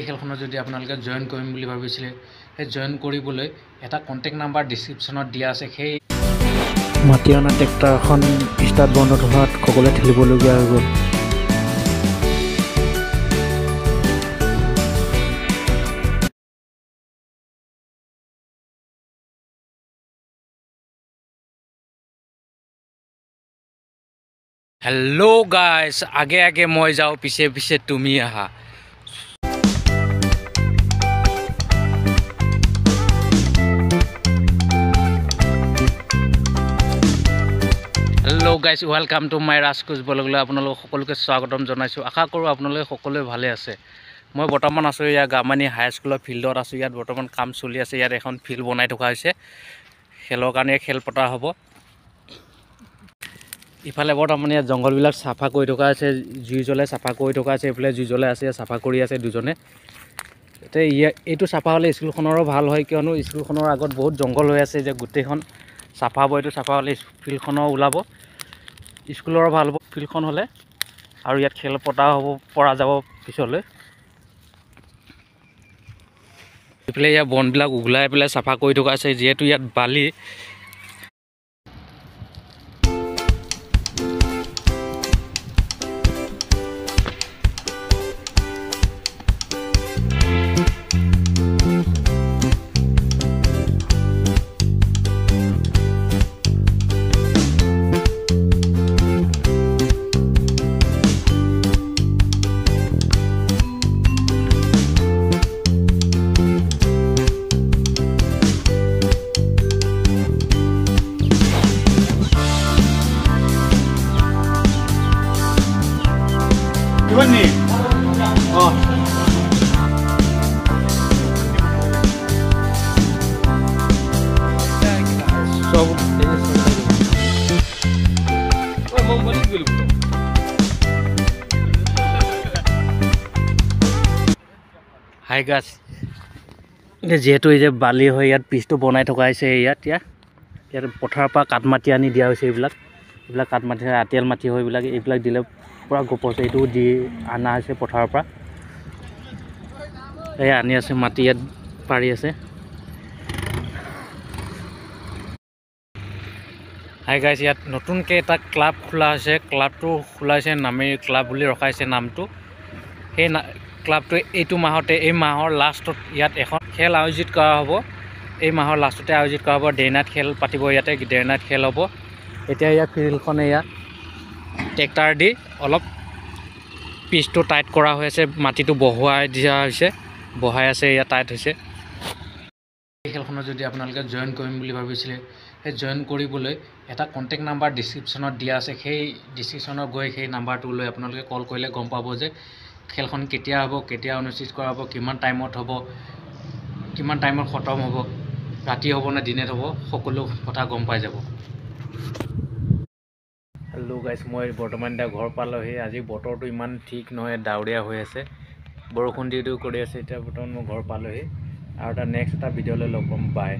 খেলখনত যদি আপোনালোকে জয়েন কৰিম বুলি ভাবিছিলে সেই জয়েন কৰিবলৈ এটা কন্টেক্ট নাম্বাৰ ডেসক্ৰিপচনত দিয়া আছে। সেই মাটি অনা ট্ৰেক্টৰখন ষ্টাৰ্ট বন্ধ হোৱাত সকলোৱে ঠেলিবলগীয়া হৈ গ'ল। हेलो गाइस, आगे आगे मैं जाओ, पीछे पीछे तुम ही आहा। Hello guys, welcome to my राजकोच ब्लगলৈ আপোনালোক সকলোকে স্বাগতম জনাইছো। আশা কৰো আপোনালোক সকলোৱে ভালে আছে। মই বৰ্তমান আছো ইয়া গামানি হাই স্কুলৰ ফিল্ডত আছো। ইয়াত বৰ্তমান কাম চলি আছে। ইয়াত এখন ফিল্ড বনাই থকা হৈছে, খেলৰ কাৰণে খেল পতা হ'ব। ইফালে বৰ্তমান ইয়াত জংগলবিলাক চাফা কৰি থকা আছে, জুই জ্বলে চাফা কৰি থকা আছে। এইফালে জুই জ্বলে আছে, চাফা কৰি আছে দুজনে। এতিয়া এইটো চাফা হ'লে স্কুলখনৰো ভাল হয়, কিয়নো স্কুলখনৰ আগত বহুত জংঘল হৈ আছে। যে গোটেইখন চাফা হ'ব, এইটো চাফা হ'লে ফিল্ডখনো ওলাব, স্কুলৰো ভাল হ'ব ফিল্ডখন হ'লে, আৰু ইয়াত খেল পতা হ'ব পৰা যাব পিছলৈ। এইফালে ইয়াৰ বনবিলাক উঘলাই পেলাই চাফা কৰি থকা আছে, যিহেতু ইয়াত বালি। হাই গাছ, যেহেতু এই যে বালি হয়, ইয়াত পিচটো বনাই থকা হৈছে। ইয়াত পথাৰৰ পৰা কাঠ মাটি আনি দিয়া হৈছে। এইবিলাক কাঠ মাটি, আটিয়াল মাটি হয়। এইবিলাক দিলে পূৰা গপচ। এইটো দি অনা হৈছে পথাৰৰ পৰা। এই আনি আছে মাটি, ইয়াত পাৰি আছে। হাই গাইছ, ইয়াত নতুনকৈ এটা ক্লাব খোলা হৈছে। ক্লাবটো খোলা হৈছে নামেৰি ক্লাব বুলি ৰখাইছে নামটো। সেই ক্লাবটো এইটো মাহতে, এই মাহৰ লাষ্টত ইয়াত এখন খেল আয়োজিত কৰা হ'ব। এই মাহৰ লাষ্টতে আয়োজিত কৰা হ'ব। ডে নাইট খেল পাতিব ইয়াতে, ডে নাইট খেল হ'ব। এতিয়া ইয়াত ফিল্ডখনে ইয়াত ট্ৰেক্টৰ দি অলপ পিচটো টাইট কৰা হৈ আছে, মাটিটো বহোৱাই দিয়া হৈছে, বহাই আছে, ইয়াত টাইট হৈছে। এই খেলখনত যদি আপোনালোকে জয়েন কৰিম বুলি ভাবিছিলে সেই জয়েন কৰিবলৈ এটা কণ্টেক্ট নাম্বাৰ ডেসক্ৰিপচনত দিয়া আছে। সেই ডেসক্ৰিপচনত গৈ সেই নাম্বাৰটো লৈ আপোনালোকে কল কৰিলে গম পাব যে খেলখন কেতিয়া হ'ব, কেতিয়া অনুষ্ঠিত কৰা হ'ব, কিমান টাইমত হ'ব, কিমান টাইমত খতম হ'ব, ৰাতি হ'ব নে দিনত হ'ব, সকলো কথা গম পাই যাব। হেল্ল' গাইছ, মই বৰ্তমান এতিয়া ঘৰ পালোহি। আজি বতৰটো ইমান ঠিক নহয়, ডাৱৰীয়া হৈ আছে, বৰষুণ দিও কৰি আছে। এতিয়া বৰ্তমান মই ঘৰ পালোহি, আৰু এটা নেক্সট এটা ভিডিঅ'লৈ লগ পাম। বাই।